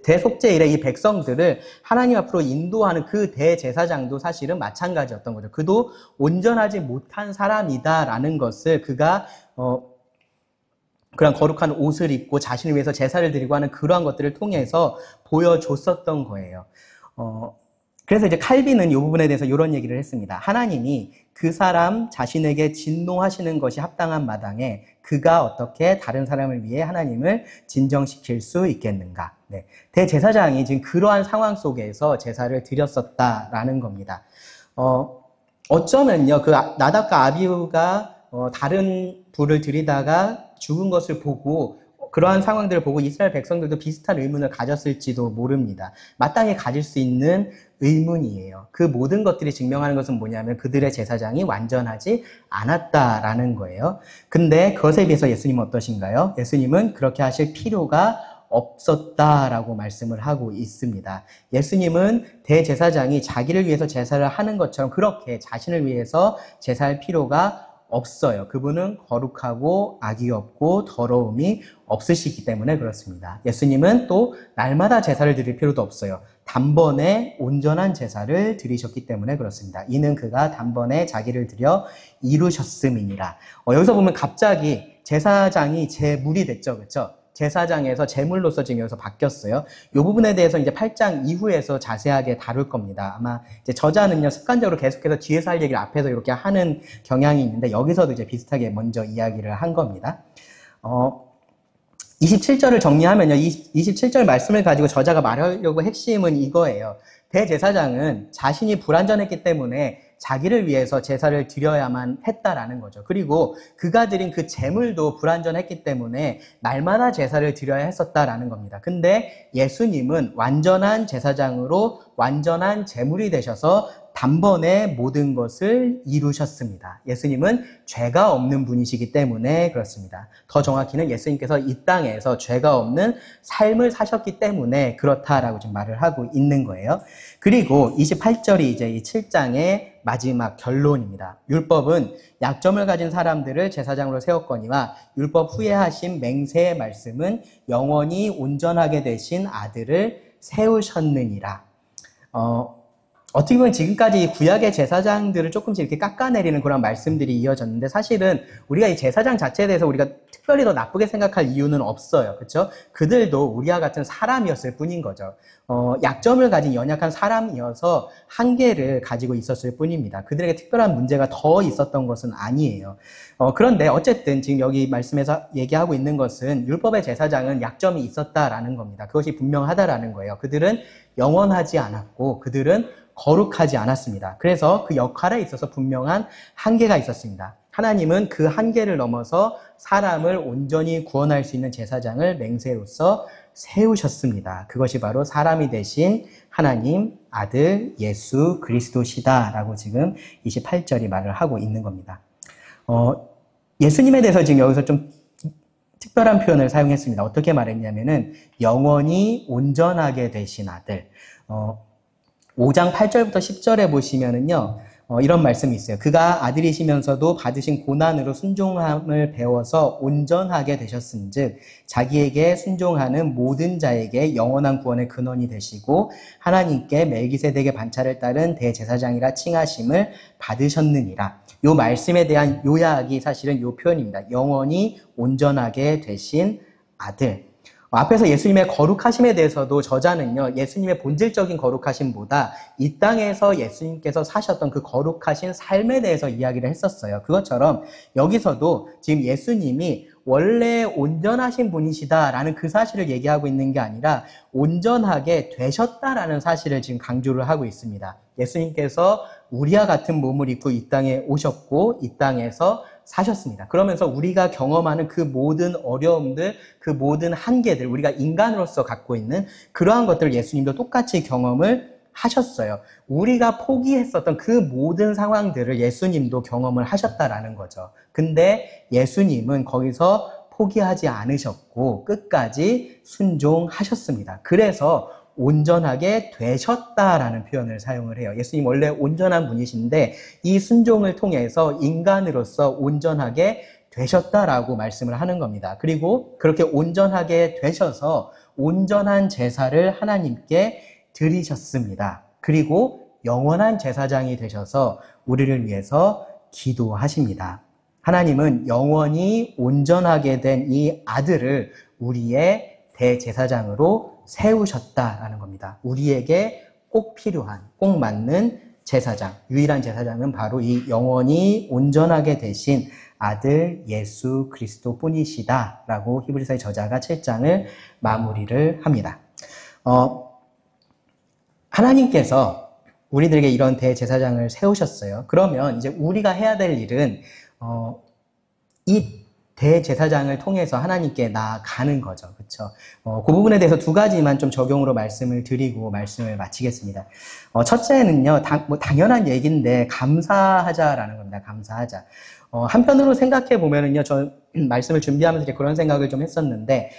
대속죄일에 이 백성들을 하나님 앞으로 인도하는 그 대제사장도 사실은 마찬가지였던 거죠. 그도 온전하지 못한 사람이다라는 것을 그가 그런 거룩한 옷을 입고 자신을 위해서 제사를 드리고 하는 그러한 것들을 통해서 보여줬었던 거예요. 그래서 이제 칼빈은 이 부분에 대해서 이런 얘기를 했습니다. 하나님이 그 사람 자신에게 진노하시는 것이 합당한 마당에 그가 어떻게 다른 사람을 위해 하나님을 진정시킬 수 있겠는가. 네. 대제사장이 지금 그러한 상황 속에서 제사를 드렸었다라는 겁니다. 어쩌면요, 그 나답과 아비후가 다른 불을 들이다가 죽은 것을 보고 그러한 상황들을 보고 이스라엘 백성들도 비슷한 의문을 가졌을지도 모릅니다. 마땅히 가질 수 있는 의문이에요. 그 모든 것들이 증명하는 것은 뭐냐면 그들의 제사장이 완전하지 않았다라는 거예요. 근데 그것에 비해서 예수님은 어떠신가요? 예수님은 그렇게 하실 필요가 없었다라고 말씀을 하고 있습니다. 예수님은 대제사장이 자기를 위해서 제사를 하는 것처럼 그렇게 자신을 위해서 제사할 필요가 없어요. 그분은 거룩하고 악이 없고 더러움이 없으시기 때문에 그렇습니다. 예수님은 또 날마다 제사를 드릴 필요도 없어요. 단번에 온전한 제사를 드리셨기 때문에 그렇습니다. 이는 그가 단번에 자기를 드려 이루셨음이니라. 여기서 보면 갑자기 제사장이 제물이 됐죠. 그렇죠? 제사장에서 제물로서 지금 여기서 바뀌었어요. 이 부분에 대해서 이제 8장 이후에서 자세하게 다룰 겁니다. 아마 이제 저자는요, 습관적으로 계속해서 뒤에서 할 얘기를 앞에서 이렇게 하는 경향이 있는데, 여기서도 이제 비슷하게 먼저 이야기를 한 겁니다. 27절을 정리하면요, 27절 말씀을 가지고 저자가 말하려고 핵심은 이거예요. 대제사장은 자신이 불완전했기 때문에 자기를 위해서 제사를 드려야만 했다라는 거죠. 그리고 그가 드린 그 제물도 불완전했기 때문에 날마다 제사를 드려야 했었다라는 겁니다. 근데 예수님은 완전한 제사장으로 완전한 제물이 되셔서 단번에 모든 것을 이루셨습니다. 예수님은 죄가 없는 분이시기 때문에 그렇습니다. 더 정확히는 예수님께서 이 땅에서 죄가 없는 삶을 사셨기 때문에 그렇다라고 지금 말을 하고 있는 거예요. 그리고 28절이 이제 이 7장의 마지막 결론입니다. 율법은 약점을 가진 사람들을 제사장으로 세웠거니와 율법 후에 하신 맹세의 말씀은 영원히 온전하게 되신 아들을 세우셨느니라. 어떻게 보면 지금까지 구약의 제사장들을 조금씩 이렇게 깎아내리는 그런 말씀들이 이어졌는데, 사실은 우리가 이 제사장 자체에 대해서 우리가 특별히 더 나쁘게 생각할 이유는 없어요. 그렇죠? 그들도 우리와 같은 사람이었을 뿐인 거죠. 약점을 가진 연약한 사람이어서 한계를 가지고 있었을 뿐입니다. 그들에게 특별한 문제가 더 있었던 것은 아니에요. 그런데 어쨌든 지금 여기 말씀에서 얘기하고 있는 것은 율법의 제사장은 약점이 있었다라는 겁니다. 그것이 분명하다라는 거예요. 그들은 영원하지 않았고 그들은 거룩하지 않았습니다. 그래서 그 역할에 있어서 분명한 한계가 있었습니다. 하나님은 그 한계를 넘어서 사람을 온전히 구원할 수 있는 제사장을 맹세로서 세우셨습니다. 그것이 바로 사람이 되신 하나님 아들 예수 그리스도시다라고 지금 28절이 말을 하고 있는 겁니다. 예수님에 대해서 지금 여기서 좀 특별한 표현을 사용했습니다. 어떻게 말했냐면은 영원히 온전하게 되신 아들. 5장 8절부터 10절에 보시면은요. 이런 말씀이 있어요. 그가 아들이시면서도 받으신 고난으로 순종함을 배워서 온전하게 되셨은즉 자기에게 순종하는 모든 자에게 영원한 구원의 근원이 되시고 하나님께 멜기세덱의 반차를 따른 대제사장이라 칭하심을 받으셨느니라. 요 말씀에 대한 요약이 사실은 요 표현입니다. 영원히 온전하게 되신 아들. 앞에서 예수님의 거룩하심에 대해서도 저자는요, 예수님의 본질적인 거룩하심보다 이 땅에서 예수님께서 사셨던 그 거룩하신 삶에 대해서 이야기를 했었어요. 그것처럼 여기서도 지금 예수님이 원래 온전하신 분이시다라는 그 사실을 얘기하고 있는 게 아니라 온전하게 되셨다라는 사실을 지금 강조를 하고 있습니다. 예수님께서 우리와 같은 몸을 입고 이 땅에 오셨고 이 땅에서 사셨습니다. 그러면서 우리가 경험하는 그 모든 어려움들, 그 모든 한계들, 우리가 인간으로서 갖고 있는 그러한 것들을 예수님도 똑같이 경험을 하셨어요. 우리가 포기했었던 그 모든 상황들을 예수님도 경험을 하셨다라는 거죠. 근데 예수님은 거기서 포기하지 않으셨고 끝까지 순종하셨습니다. 그래서 온전하게 되셨다라는 표현을 사용을 해요. 예수님 원래 온전한 분이신데 이 순종을 통해서 인간으로서 온전하게 되셨다라고 말씀을 하는 겁니다. 그리고 그렇게 온전하게 되셔서 온전한 제사를 하나님께 드리셨습니다. 그리고 영원한 제사장이 되셔서 우리를 위해서 기도하십니다. 하나님은 영원히 온전하게 된 이 아들을 우리의 대제사장으로 세우셨다라는 겁니다. 우리에게 꼭 필요한, 꼭 맞는 제사장, 유일한 제사장은 바로 이 영원히 온전하게 되신 아들 예수 그리스도 뿐이시다라고 히브리서의 저자가 7장을 마무리를 합니다. 하나님께서 우리들에게 이런 대제사장을 세우셨어요. 그러면 이제 우리가 해야 될 일은 이 대제사장을 통해서 하나님께 나아가는 거죠. 그렇죠? 그 부분에 대해서 두 가지만 좀 적용으로 말씀을 드리고 말씀을 마치겠습니다. 첫째는요, 당연한 얘기인데 감사하자라는 겁니다. 감사하자. 한편으로 생각해 보면은요, 저 말씀을 준비하면서 그런 생각을 좀 했었는데,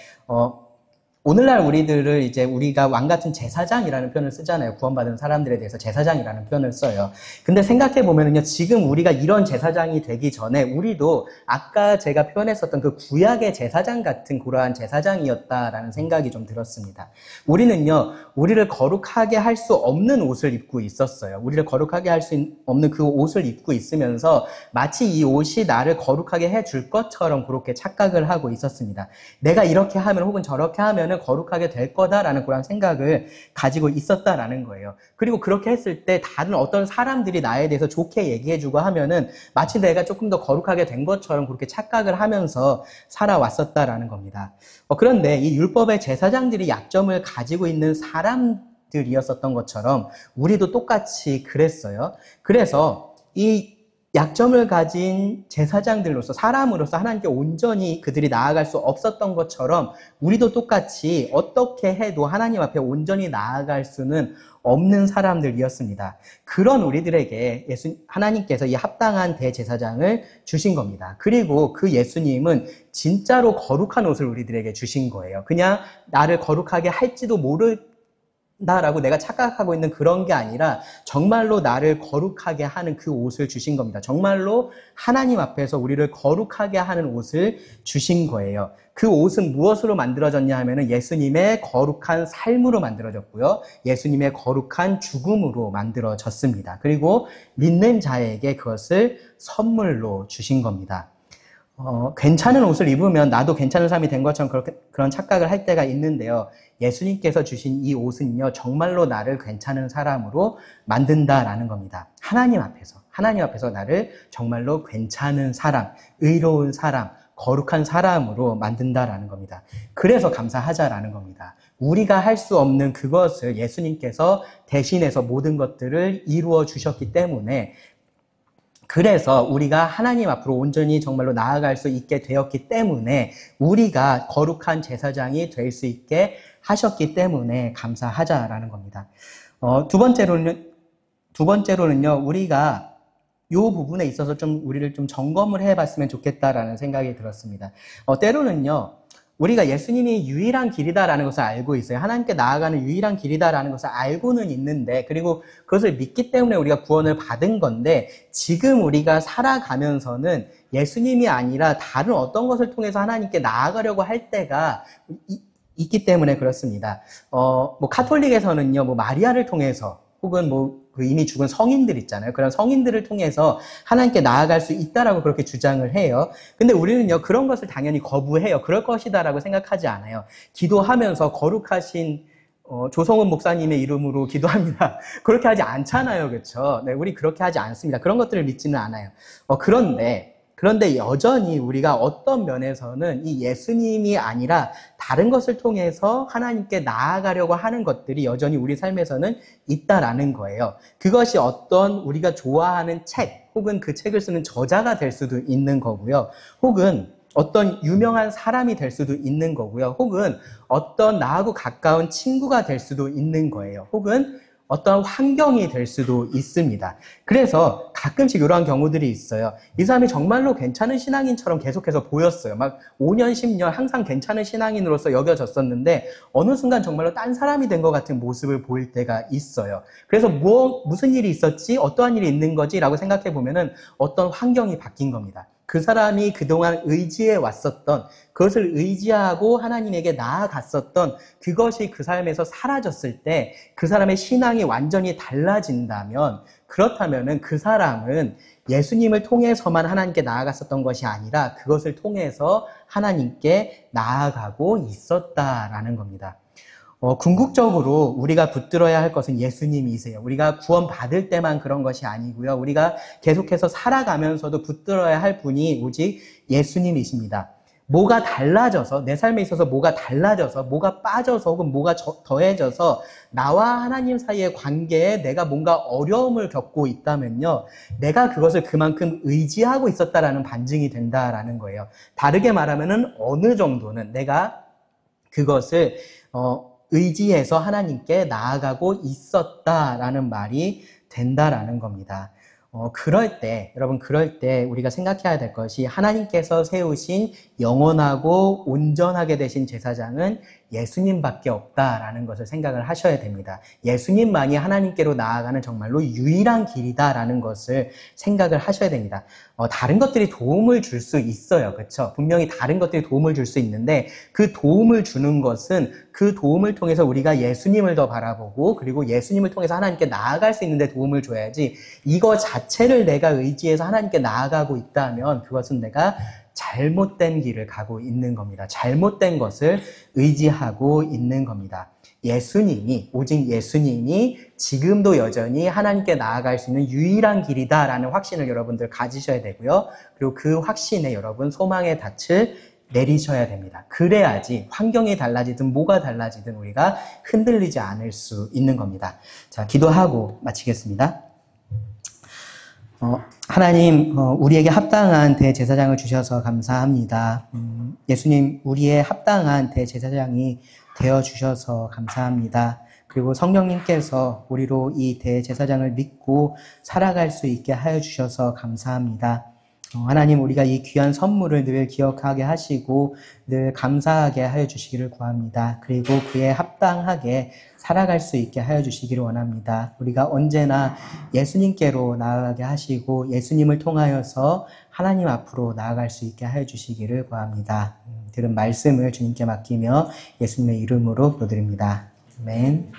오늘날 우리들을 이제 우리가 왕 같은 제사장이라는 표현을 쓰잖아요. 구원받은 사람들에 대해서 제사장이라는 표현을 써요. 근데 생각해 보면은요, 지금 우리가 이런 제사장이 되기 전에 우리도 아까 제가 표현했었던 그 구약의 제사장 같은 그러한 제사장이었다라는 생각이 좀 들었습니다. 우리는요, 우리를 거룩하게 할 수 없는 옷을 입고 있었어요. 우리를 거룩하게 할 수 없는 그 옷을 입고 있으면서 마치 이 옷이 나를 거룩하게 해줄 것처럼 그렇게 착각을 하고 있었습니다. 내가 이렇게 하면 혹은 저렇게 하면 거룩하게 될 거다라는 그런 생각을 가지고 있었다라는 거예요. 그리고 그렇게 했을 때 다른 어떤 사람들이 나에 대해서 좋게 얘기해주고 하면은 마치 내가 조금 더 거룩하게 된 것처럼 그렇게 착각을 하면서 살아왔었다라는 겁니다. 그런데 이 율법의 제사장들이 약점을 가지고 있는 사람들이었었던 것처럼 우리도 똑같이 그랬어요. 그래서 이 약점을 가진 제사장들로서 사람으로서 하나님께 온전히 그들이 나아갈 수 없었던 것처럼 우리도 똑같이 어떻게 해도 하나님 앞에 온전히 나아갈 수는 없는 사람들이었습니다. 그런 우리들에게 하나님께서 이 합당한 대제사장을 주신 겁니다. 그리고 그 예수님은 진짜로 거룩한 옷을 우리들에게 주신 거예요. 그냥 나를 거룩하게 할지도 모른다라고 내가 착각하고 있는 그런 게 아니라 정말로 나를 거룩하게 하는 그 옷을 주신 겁니다. 정말로 하나님 앞에서 우리를 거룩하게 하는 옷을 주신 거예요. 그 옷은 무엇으로 만들어졌냐 하면은 예수님의 거룩한 삶으로 만들어졌고요. 예수님의 거룩한 죽음으로 만들어졌습니다. 그리고 믿는 자에게 그것을 선물로 주신 겁니다. 괜찮은 옷을 입으면 나도 괜찮은 사람이 된 것처럼 그런 착각을 할 때가 있는데요. 예수님께서 주신 이 옷은요, 정말로 나를 괜찮은 사람으로 만든다라는 겁니다. 하나님 앞에서 나를 정말로 괜찮은 사람, 의로운 사람, 거룩한 사람으로 만든다라는 겁니다. 그래서 감사하자라는 겁니다. 우리가 할 수 없는 그것을 예수님께서 대신해서 모든 것들을 이루어 주셨기 때문에, 그래서 우리가 하나님 앞으로 온전히 정말로 나아갈 수 있게 되었기 때문에 우리가 거룩한 제사장이 될 수 있게 하셨기 때문에 감사하자라는 겁니다. 두 번째로는요, 우리가 부분에 있어서 좀 우리를 좀 점검을 해봤으면 좋겠다라는 생각이 들었습니다. 때로는요, 우리가 예수님이 유일한 길이다라는 것을 알고 있어요. 하나님께 나아가는 유일한 길이다라는 것을 알고는 있는데, 그리고 그것을 믿기 때문에 우리가 구원을 받은 건데, 지금 우리가 살아가면서는 예수님이 아니라 다른 어떤 것을 통해서 하나님께 나아가려고 할 때가 있기 때문에 그렇습니다. 카톨릭에서는요, 마리아를 통해서, 혹은 그 이미 죽은 성인들 있잖아요. 그런 성인들을 통해서 하나님께 나아갈 수 있다라고 그렇게 주장을 해요. 근데 우리는요, 그런 것을 당연히 거부해요. 그럴 것이다라고 생각하지 않아요. 기도하면서 거룩하신 조성훈 목사님의 이름으로 기도합니다. 그렇게 하지 않잖아요. 그렇죠? 네, 우리 그렇게 하지 않습니다. 그런 것들을 믿지는 않아요. 그런데 여전히 우리가 어떤 면에서는 이 예수님이 아니라 다른 것을 통해서 하나님께 나아가려고 하는 것들이 여전히 우리 삶에서는 있다라는 거예요. 그것이 어떤 우리가 좋아하는 책, 혹은 그 책을 쓰는 저자가 될 수도 있는 거고요. 혹은 어떤 유명한 사람이 될 수도 있는 거고요. 혹은 어떤 나하고 가까운 친구가 될 수도 있는 거예요. 혹은 어떤 환경이 될 수도 있습니다. 그래서 가끔씩 이러한 경우들이 있어요. 이 사람이 정말로 괜찮은 신앙인처럼 계속해서 보였어요. 막 5년, 10년 항상 괜찮은 신앙인으로서 여겨졌었는데 어느 순간 정말로 딴 사람이 된 것 같은 모습을 보일 때가 있어요. 그래서 무슨 일이 있었지? 어떠한 일이 있는 거지? 라고 생각해 보면은 어떤 환경이 바뀐 겁니다. 그 사람이 그동안 의지해 왔었던, 그것을 의지하고 하나님에게 나아갔었던 그것이 그 삶에서 사라졌을 때 그 사람의 신앙이 완전히 달라진다면, 그렇다면은 그 사람은 예수님을 통해서만 하나님께 나아갔었던 것이 아니라 그것을 통해서 하나님께 나아가고 있었다라는 겁니다. 궁극적으로 우리가 붙들어야 할 것은 예수님이세요. 우리가 구원받을 때만 그런 것이 아니고요. 우리가 계속해서 살아가면서도 붙들어야 할 분이 오직 예수님이십니다. 뭐가 달라져서, 내 삶에 있어서 뭐가 달라져서, 뭐가 빠져서, 혹은 뭐가 더해져서 나와 하나님 사이의 관계에 내가 뭔가 어려움을 겪고 있다면요, 내가 그것을 그만큼 의지하고 있었다라는 반증이 된다라는 거예요. 다르게 말하면은 어느 정도는 내가 그것을 의지해서 하나님께 나아가고 있었다라는 말이 된다라는 겁니다. 그럴 때 우리가 생각해야 될 것이, 하나님께서 세우신 영원하고 온전하게 되신 제사장은 예수님밖에 없다라는 것을 생각을 하셔야 됩니다. 예수님만이 하나님께로 나아가는 정말로 유일한 길이다라는 것을 생각을 하셔야 됩니다. 다른 것들이 도움을 줄 수 있어요. 그렇죠? 분명히 다른 것들이 도움을 줄 수 있는데, 그 도움을 주는 것은 그 도움을 통해서 우리가 예수님을 더 바라보고, 그리고 예수님을 통해서 하나님께 나아갈 수 있는데 도움을 줘야지, 이거 자체를 내가 의지해서 하나님께 나아가고 있다면 그것은 내가 잘못된 길을 가고 있는 겁니다. 잘못된 것을 의지하고 있는 겁니다. 오직 예수님이 지금도 여전히 하나님께 나아갈 수 있는 유일한 길이다라는 확신을 여러분들 가지셔야 되고요. 그리고 그 확신에 여러분 소망의 닻을 내리셔야 됩니다. 그래야지 환경이 달라지든 뭐가 달라지든 우리가 흔들리지 않을 수 있는 겁니다. 자, 기도하고 마치겠습니다. 하나님, 우리에게 합당한 대제사장을 주셔서 감사합니다. 예수님, 우리의 합당한 대제사장이 되어주셔서 감사합니다. 그리고 성령님께서 우리로 이 대제사장을 믿고 살아갈 수 있게 하여 주셔서 감사합니다. 하나님, 우리가 이 귀한 선물을 늘 기억하게 하시고 늘 감사하게 하여 주시기를 구합니다. 그리고 그에 합당하게 살아갈 수 있게 하여 주시기를 원합니다. 우리가 언제나 예수님께로 나아가게 하시고 예수님을 통하여서 하나님 앞으로 나아갈 수 있게 하여 주시기를 구합니다. 들은 말씀을 주님께 맡기며 예수님의 이름으로 기도드립니다. 아멘.